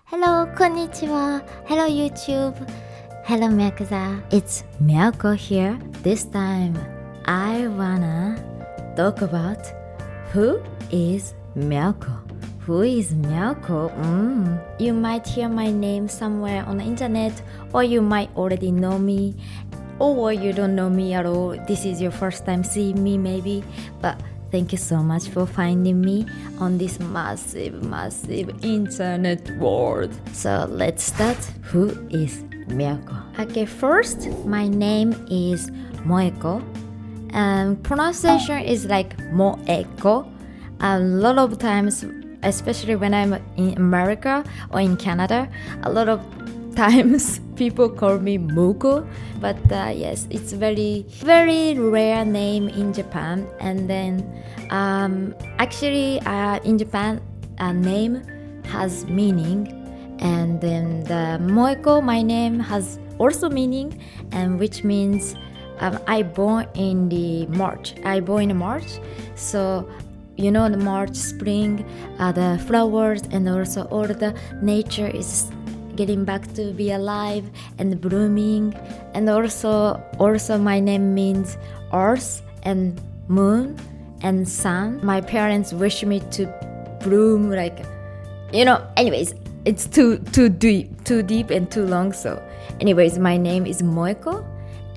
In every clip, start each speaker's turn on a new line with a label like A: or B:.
A: Hello, こんにちは. Hello, YouTube. Hello, Meowko. It's Meowko here. This time, I wanna talk about who is Meowko. Who is Meowko? You might hear my name somewhere on the internet, or you might already know me, or you don't know me at all. This is your first time seeing me, maybe, but thank you so much for finding me on this massive internet world. So let's start. Who is Meowko? Okay, first, my name is Moeko. Pronunciation is like Moeko. A lot of times, especially when I'm in America or in Canada, a lot of times people call me Moko, but yes, it's very rare name in Japan. And then actually in Japan a name has meaning, and then the Moeko, my name, has also meaning, and which means I born in March, so you know, the March, spring, the flowers, and also all the nature is getting back to be alive and blooming. And also my name means earth and moon and sun. My parents wish me to bloom, like, you know, anyways, it's too deep and too long. So anyways, my name is Moeko,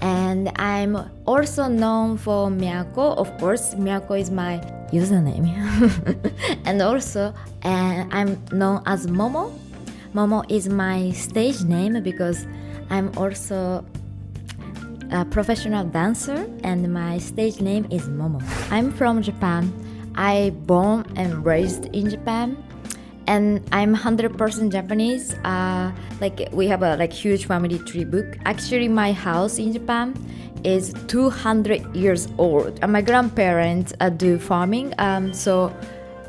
A: and I'm also known for Meowko. Of course, Meowko is my username. And also I'm known as Momo. Momo is my stage name because I'm also a professional dancer, and my stage name is Momo. I'm from Japan. I born and raised in Japan, and I'm 100% Japanese. Like we have a huge family tree book. Actually, my house in Japan is 200 years old. My grandparents do farming, so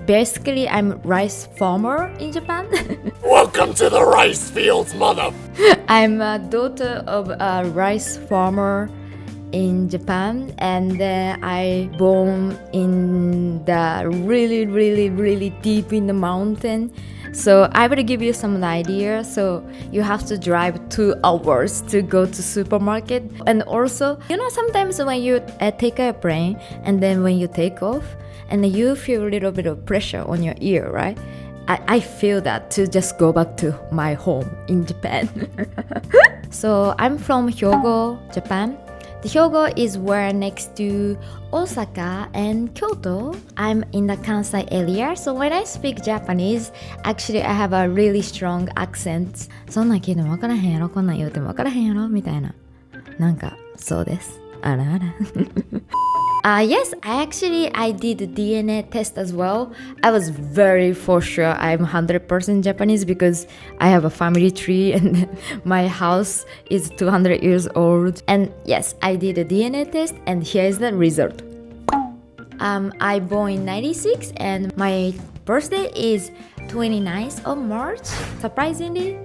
A: basically I'm rice farmer in Japan.
B: Welcome to the rice fields, mother!
A: I'm a daughter of a rice farmer in Japan, and I born in the really deep in the mountain. So I will give you some idea. So you have to drive 2 hours to go to supermarket. And also, you know, sometimes when you take a plane and then when you take off, and you feel a little bit of pressure on your ear, right? I feel that to just go back to my home in Japan. So I'm from Hyogo, Japan. The Hyogo is where next to Osaka and Kyoto. I'm in the Kansai area, so when I speak Japanese, actually I have a really strong accent. そんなん聞いてもわからへんやろ、こんなん言うてもわからへんやろみたいな。なんかそうです。あらあら。Yes, I did DNA test as well. I was very for sure I'm 100% Japanese because I have a family tree and my house is 200 years old. And yes, I did a DNA test, and here is the result. I born in 96, and my birthday is 29th of March. Surprisingly,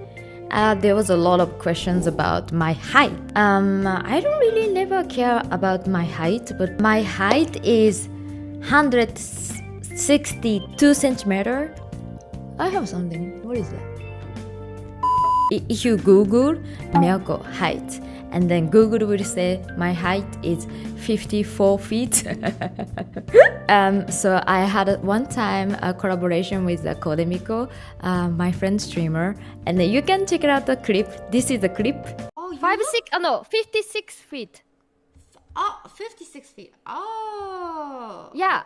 A: there was a lot of questions about my height. I don't really never care about my height, but my height is 162 centimeter. I have something. What is that? If you Google Meowko height, and then Google will say my height is 54 feet. So I had one time a collaboration with Kodemiko, my friend streamer, and then you can check out the clip. This is the clip.
C: Oh,
D: 56 feet.
C: Oh, 56 feet. Oh.
D: Yeah,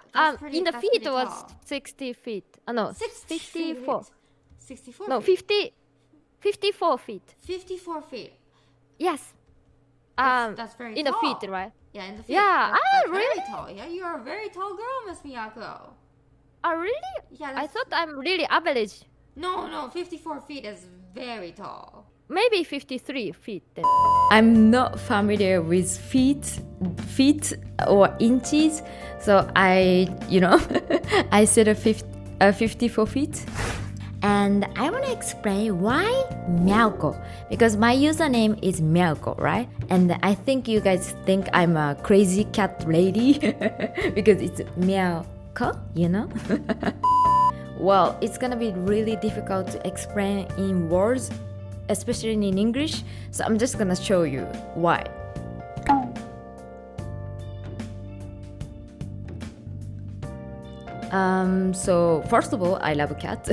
D: in the
C: that's
D: feet
C: pretty
D: was
C: tall.
D: 60 feet.
C: 54. 64
D: No,
C: feet.
D: 54 feet.
C: 54 feet.
D: Yes.
C: That's very
D: in
C: tall.
D: the feet, right?
C: Yeah, in the feet.
D: Yeah,
C: that's
D: really?
C: very tall. Yeah, you are a very tall girl, Miss Miyako.
D: Oh, really?
C: Yeah,
D: I thought I'm really average.
C: No, 54 feet is very tall.
D: Maybe 53 feet then.
A: I'm not familiar with feet or inches, so I said a 54 feet. And I want to explain why Meowko, because my username is Meowko, right? And I think you guys think I'm a crazy cat lady because it's Meowko, you know? well, it's gonna be really difficult to explain in words, especially in English. So I'm just gonna show you why. So first of all, I love cat.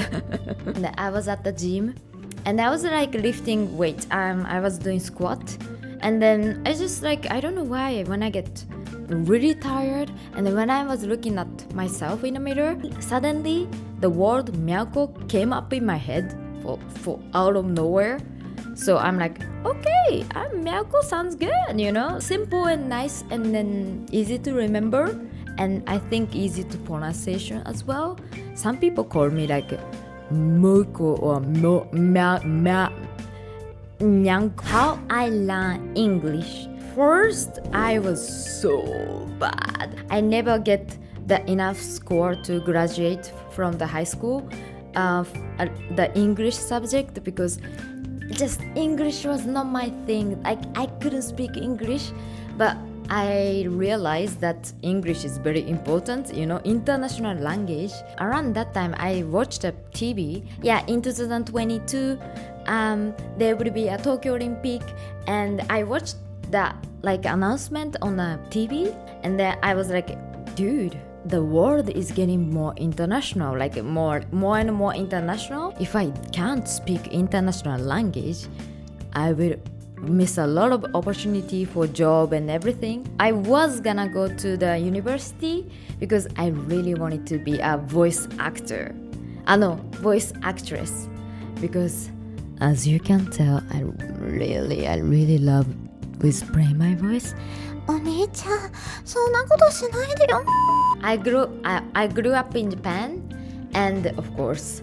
A: And I was at the gym and I was like lifting weight. I was doing squat, and then I just like, I don't know why, when I get really tired and then when I was looking at myself in the mirror, suddenly the word Meowko came up in my head for out of nowhere. So I'm like, okay, Meowko sounds good, you know, simple and nice and then easy to remember, and I think easy to pronunciation as well. Some people call me like Meowko or Meowko. How I learn English. First, I was so bad. I never get the enough score to graduate from the high school, the English subject, because just English was not my thing. I couldn't speak English, but I realized that English is very important, you know, international language. Around that time, I watched a TV. Yeah, in 2022, there would be a Tokyo Olympic, and I watched the like announcement on the TV, and then I was like, dude, the world is getting more international, like more and more international. If I can't speak international language, I will miss a lot of opportunity for job and everything. I was gonna go to the university because I really wanted to be a voice actor. Voice actress. Because as you can tell, I really love whispering my voice.
E: お兄ちゃん、そんなことしないでよ。
A: I grew up in Japan, and of course,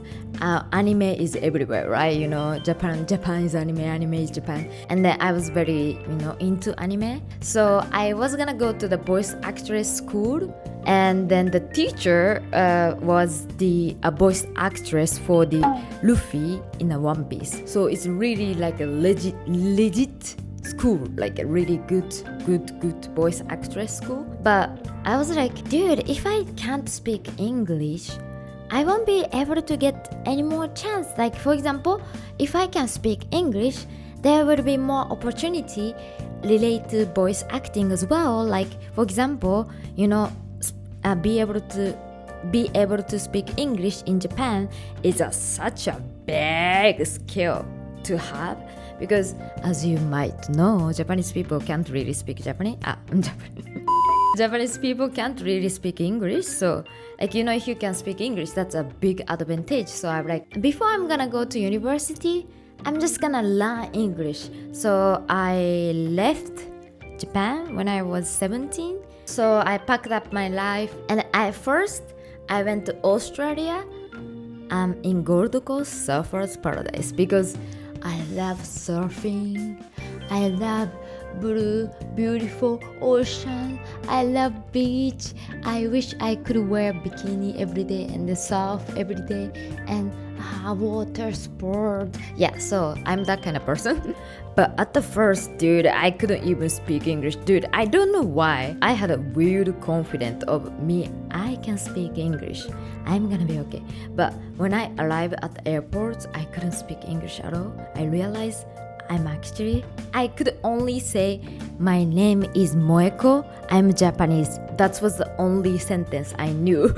A: anime is everywhere, right? You know, Japan is anime is Japan. And then I was very, into anime. So I was gonna go to the voice actress school, and then the teacher was a voice actress for the Luffy in a One Piece. So it's really like a legit school, like a really good voice actress school. But I was like, dude, if I can't speak English, I won't be able to get any more chance. Like, for example, if I can speak English, there will be more opportunity related to voice acting as well. Like, for example, be able to speak English in Japan is such a big skill to have, because as you might know, Japanese people can't really speak Japanese. Japanese people can't really speak English, so if you can speak English, that's a big advantage. So I'm like, before I'm gonna go to university, I'm just gonna learn English. So I left Japan when I was 17. So I packed up my life, and at first I went to Australia. In Gold Coast Surfers Paradise, because I love surfing. I love blue, beautiful ocean. I love beach. I wish I could wear bikini every day and surf every day and water sport. Yeah, so I'm that kind of person. But at the first, dude, I couldn't even speak English. Dude, I don't know why. I had a weird confidence of me. I can speak English. I'm gonna be okay. But when I arrived at the airport, I couldn't speak English at all. I realized I could only say, my name is Meowko, I'm Japanese. That was the only sentence I knew.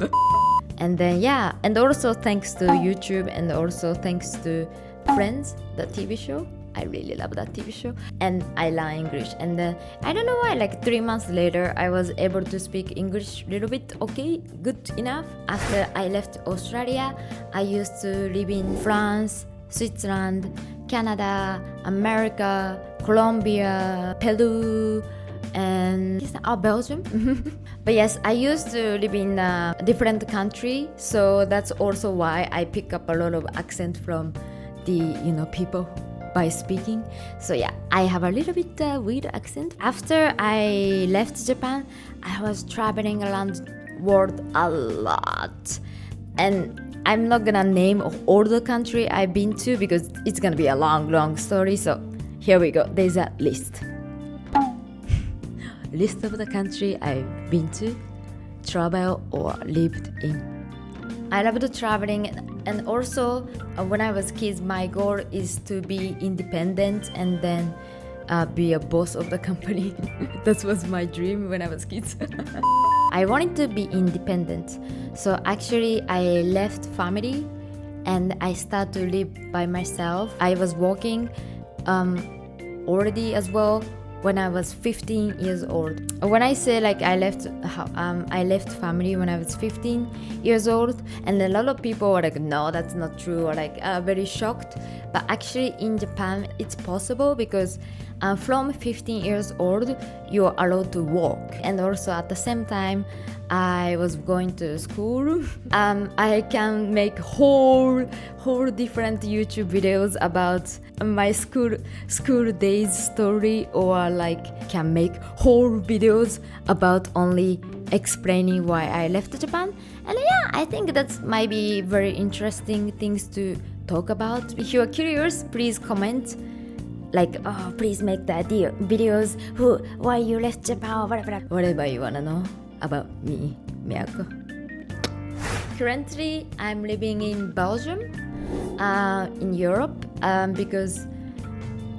A: And then, and also thanks to YouTube, and also thanks to Friends, the TV show. I really love that TV show, and I learned English. And then I don't know why, like 3 months later, I was able to speak English a little bit, okay, good enough. After I left Australia, I used to live in France, Switzerland, Canada, America, Colombia, Peru, and Belgium. But yes, I used to live in a different country, so that's also why I pick up a lot of accent from the people by speaking. So yeah, I have a little bit weird accent. After I left Japan, I was traveling around world a lot, and I'm not gonna name all the country I've been to because it's gonna be a long story. So here we go. There's a list of the country I've been to, travel or lived in. I loved traveling, and also when I was kids, my goal is to be independent and then be a boss of the company. That was my dream when I was kids. I wanted to be independent, so actually I left family and I started to live by myself. I was working already as well when I was 15 years old. When I say like I left family when I was 15 years old, and a lot of people were like, no, that's not true, or like very shocked. But actually in Japan, it's possible because from 15 years old, you are allowed to work. And also at the same time, I was going to school. I can make whole different YouTube videos about my school days story, or like can make whole videos about only explaining why I left Japan. And yeah, I think that's might be very interesting things to talk about. If you are curious, please comment. Like, oh, please make the videos why you left Japan, whatever you wanna know about me, Meowko. Currently, I'm living in Belgium, in Europe, because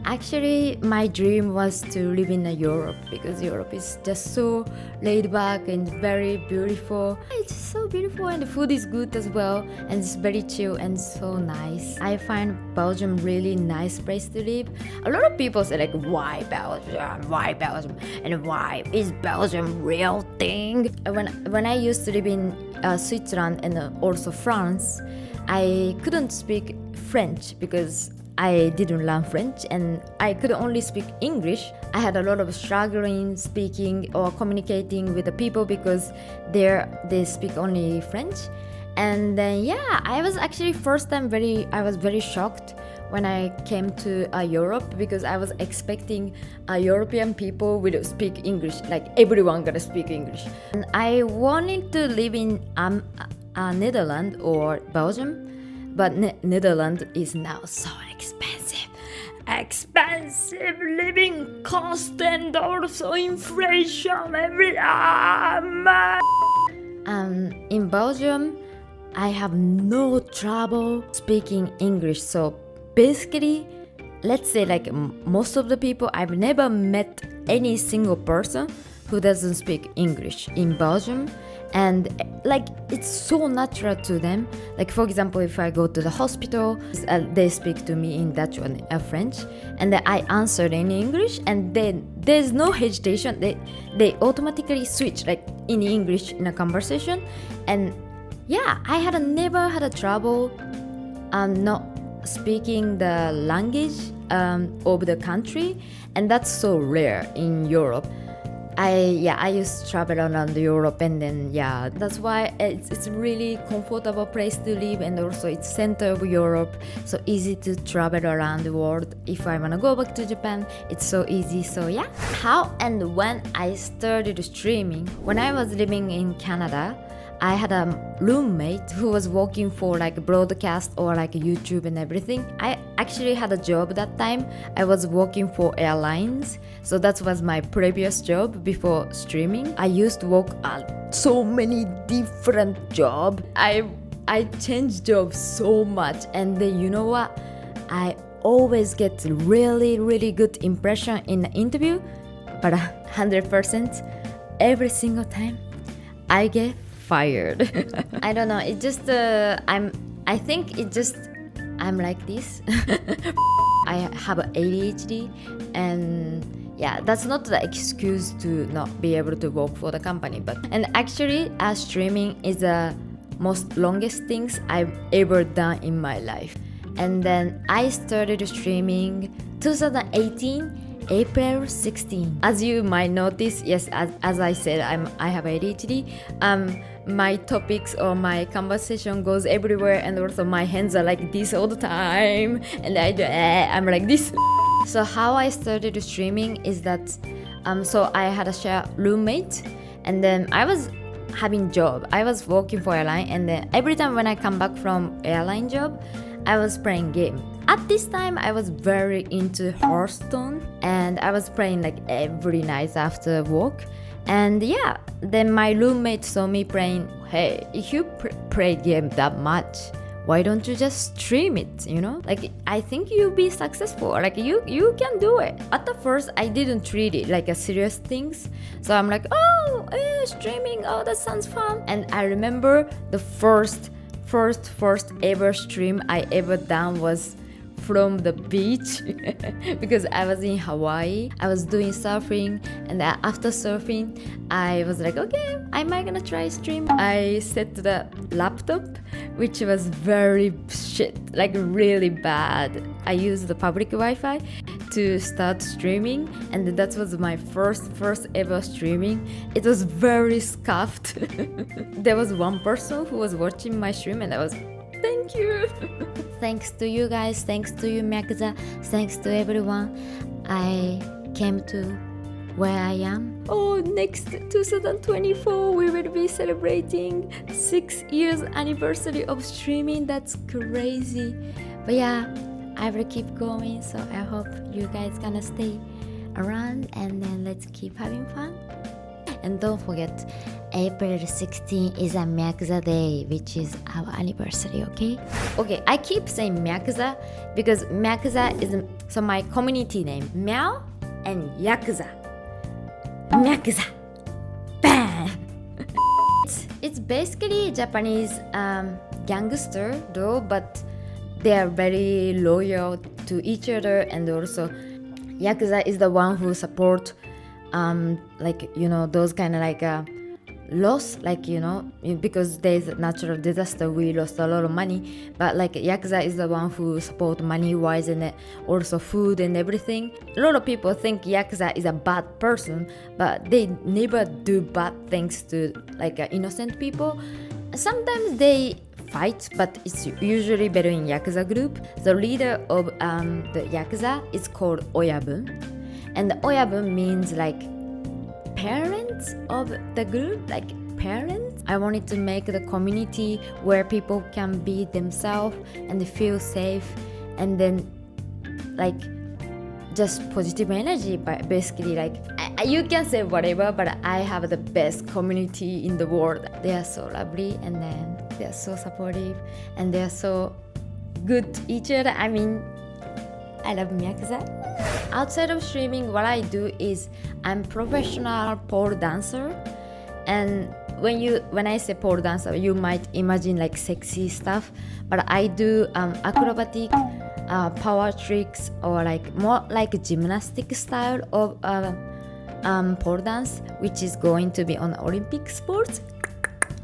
A: actually my dream was to live in Europe, because Europe is just so laid back and very beautiful. It's so beautiful, and the food is good as well, and it's very chill and so nice. I find Belgium really nice place to live. A lot of people say like, why Belgium, and why is Belgium real thing? When I used to live in Switzerland and also France, I couldn't speak French because I didn't learn French and I could only speak English. I had a lot of struggling speaking or communicating with the people because they speak only French. And then yeah, I was actually first time I was very shocked when I came to Europe, because I was expecting European people will speak English, like everyone gonna speak English. And I wanted to live in Netherlands or Belgium, but Netherlands is now so expensive living cost, and also inflation every time. In Belgium, I have no trouble speaking English. So basically, let's say like most of the people, I've never met any single person who doesn't speak English in Belgium. And like it's so natural to them. Like for example, if I go to the hospital, they speak to me in Dutch or French, and then I answer in English, and then there's no hesitation. They automatically switch like in English in a conversation. And yeah, I never had a trouble not speaking the language of the country, and that's so rare in Europe. I used to travel around Europe, and then yeah, that's why it's really comfortable place to live, and also it's center of Europe, so easy to travel around the world. If I wanna go back to Japan, it's so easy. So yeah, how and when I started streaming. When I was living in Canada, I had a roommate who was working for like broadcast or like YouTube and everything. I actually had a job that time. I was working for airlines. So that was my previous job before streaming. I used to work at so many different jobs. I changed jobs so much. And then you know what? I always get really good impression in the interview. But 100% every single time I get fired. I don't know, it just I'm like this. I have ADHD, and yeah, that's not the excuse to not be able to work for the company. And actually streaming is the most longest things I've ever done in my life. And then I started streaming 2018 April 16. As you might notice, yes, as I said, I have ADHD. My topics or my conversation goes everywhere, and also my hands are like this all the time, and I'm like this. So how I started streaming is that so I had a share roommate, and then I was having job. I was working for airline, and then every time when I come back from airline job, I was playing game. At this time, I was very into Hearthstone, and I was playing like every night after work. And yeah, then my roommate saw me playing hey, if you play game that much, why don't you just stream it, you know? Like, I think you'll be successful. Like, you can do it. At the first, I didn't treat it like a serious things. So I'm like, oh, streaming, oh, that sounds fun. And I remember the first ever stream I ever done was from the beach because I was in Hawaii. I was doing surfing, and after surfing I was like, okay, am I gonna try stream? I set the laptop, which was very shit, like really bad. I used the public Wi-Fi to start streaming, and that was my first ever streaming. It was very scuffed. There was one person who was watching my stream, and I was, thank you. Thanks to you guys, thanks to you, Meowko, thanks to everyone, I came to where I am. Oh, next 2024 we will be celebrating 6 years anniversary of streaming. That's crazy. But yeah, I will keep going, so I hope you guys gonna stay around, and then let's keep having fun. And don't forget, April 16 is a Meowko Day, which is our anniversary, okay? Okay, I keep saying Meowko because Meowko is so my community name, Meow and Yakuza. Meowko. Bam! It's basically Japanese gangster though, but they are very loyal to each other, and also Yakuza is the one who support like, you know, those kind of like loss, like, you know, because there's a natural disaster, we lost a lot of money, but like Yakuza is the one who support money wise and also food and everything. A lot of people think Yakuza is a bad person, but they never do bad things to like innocent people. Sometimes they fight, but it's usually better in Yakuza group. The leader of the Yakuza is called Oyabun, and the Oyabun means like parents of the group, like parents. I wanted to make the community where people can be themselves and feel safe, and then like just positive energy. But basically, like you can say whatever, but I have the best community in the world. They are so lovely, and then they are so supportive, and they are so good to each other. I mean, I love Meowko. Outside of streaming, what I do is I'm professional pole dancer, and when I say pole dancer, you might imagine like sexy stuff, but I do acrobatic power tricks, or like more like gymnastic style of pole dance, which is going to be on Olympic sports.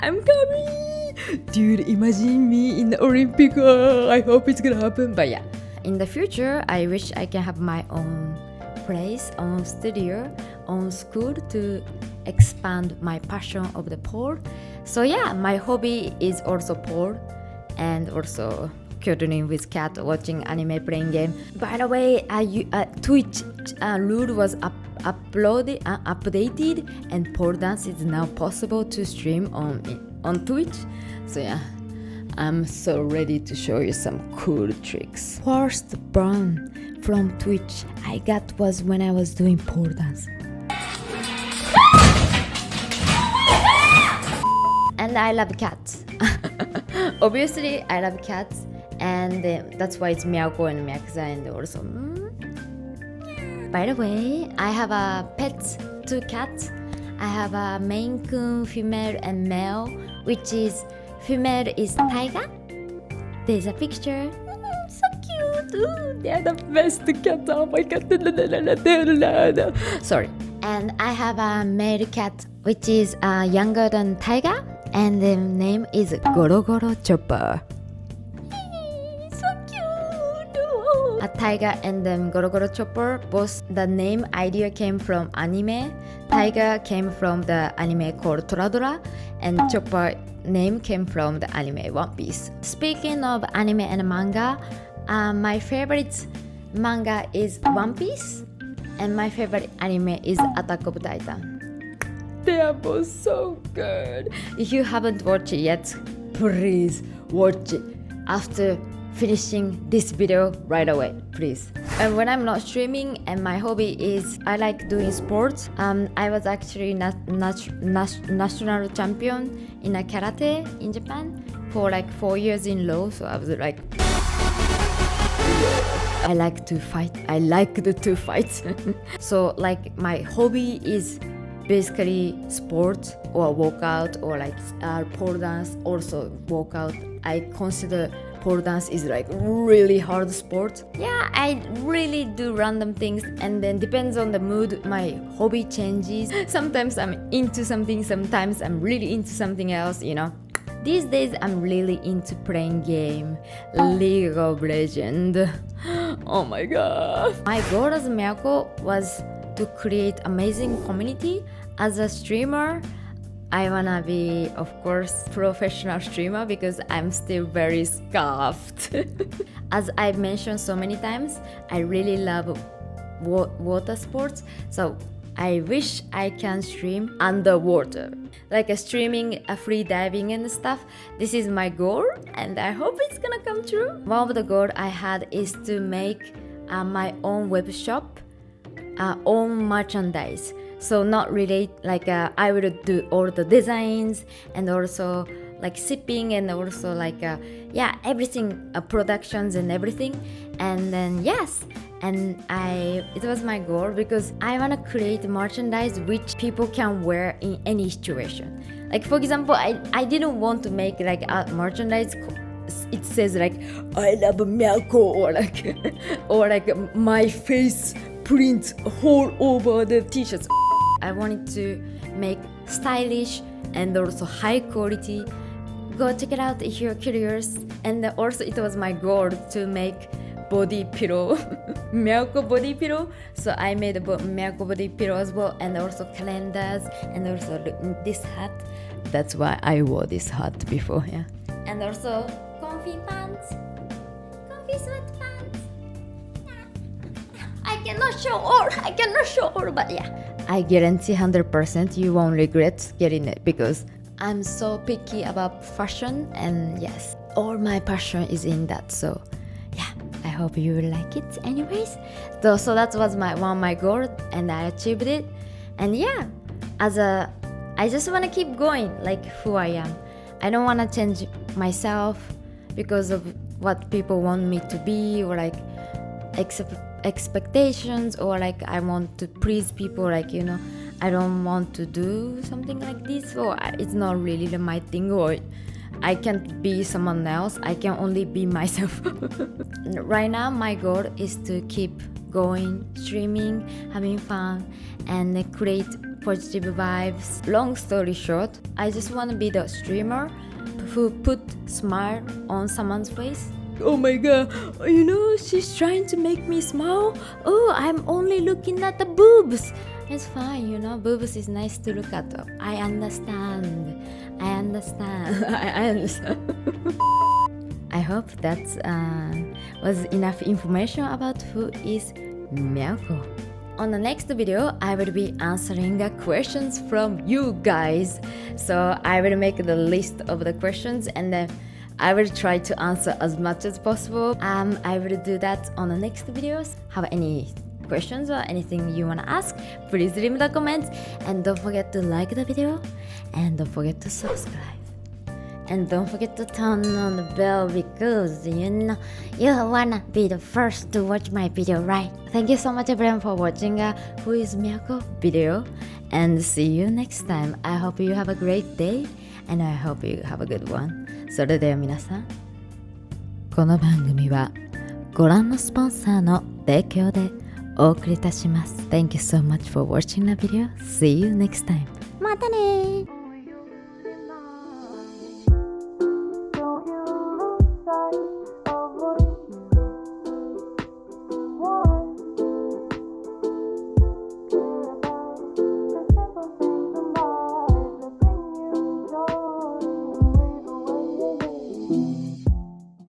A: I'm coming, dude. Imagine me in the Olympic. I hope it's gonna happen. But yeah, in the future, I wish I can have my own place, own studio, own school to expand my passion of the pole. So yeah, my hobby is also pole, and also cuddling with cat, watching anime, playing game. By the way, Twitch rule was updated, and pole dance is now possible to stream on Twitch. So yeah, I'm so ready to show you some cool tricks. First burn from Twitch I got was when I was doing pole dance. And I love cats. Obviously, I love cats, and that's why it's Meowko and Meowko, and also. By the way, I have a pets, 2 cats. I have a Maine Coon female and male, which is female is Tiger. There's a picture. So cute. Ooh, they're the best cats. Oh my god. Sorry. And I have a male cat, which is younger than Tiger, and the name is Goro Goro Chopper. So cute. A Tiger and Goro Goro Chopper, both the name idea came from anime. Tiger came from the anime called Toradora, and Chopper name came from the anime One Piece. Speaking of anime and manga, my favorite manga is One Piece, and my favorite anime is Attack of Titan. They are both so good. If you haven't watched it yet, please watch it after finishing this video right away, please. And when I'm not streaming and my hobby is I like doing sports. I was actually national champion in a karate in Japan for like 4 years in a row. So I was like, I like to fight. I like to fight. So like my hobby is basically sport or workout or like pole dance, also workout. I consider pole dance is like really hard sport. Yeah, I really do random things, and then depends on the mood, my hobby changes. Sometimes I'm into something, sometimes I'm really into something else, you know. These days I'm really into playing game, League of Legends. Oh my god. My goal as Meowko was to create amazing community. As a streamer, I wanna be, of course, professional streamer because I'm still very scuffed. As I've mentioned so many times, I really love water sports. So I wish I can stream underwater, like streaming free diving and stuff. This is my goal, and I hope it's gonna come true. One of the goals I had is to make my own web shop, own merchandise. So not relate like I will do all the designs and also like shipping and also like yeah, everything, productions and everything. And then yes, and it was my goal because I want to create merchandise which people can wear in any situation. Like for example, I didn't want to make like a merchandise it says like I love Meowko or like or like my face print all over the t-shirts. I wanted to make stylish and also high quality. Go check it out if you're curious. And also it was my goal to make body pillow, Meowko body pillow. So I made a Meowko body pillow as well, and also calendars, and also this hat. That's why I wore this hat before, yeah. And also comfy pants, comfy sweatpants. I cannot show all, but yeah. I guarantee 100% you won't regret getting it because I'm so picky about fashion, and yes, all my passion is in that. So yeah, I hope you will like it anyways. So that was my goal, and I achieved it. And yeah, I just want to keep going like who I am. I don't want to change myself because of what people want me to be, or like expectations, or like I want to please people, like, you know, I don't want to do something like this, or it's not really my thing, or I can't be someone else. I can only be myself. Right now my goal is to keep going, streaming, having fun, and create positive vibes. Long story short, I just want to be the streamer who put smile on someone's face. Oh my god, you know, she's trying to make me smile. Oh, I'm only looking at the boobs. It's fine, you know, boobs is nice to look at. I understand. I understand. I hope that was enough information about who is Meowko. On the next video, I will be answering questions from you guys. So I will make the list of the questions, and then I will try to answer as much as possible. I will do that on the next videos. Have any questions or anything you want to ask, please leave the comments, and don't forget to like the video, and don't forget to subscribe, and don't forget to turn on the bell because you know you wanna be the first to watch my video, right? Thank you so much everyone for watching Who is Meowko video, and see you next time. I hope you have a great day, and I hope you have a good one. それでは皆さん、この番組はご覧のスポンサーの提供でお送りいたします。Thank you so much for watching the video. See you next time.
E: またねー。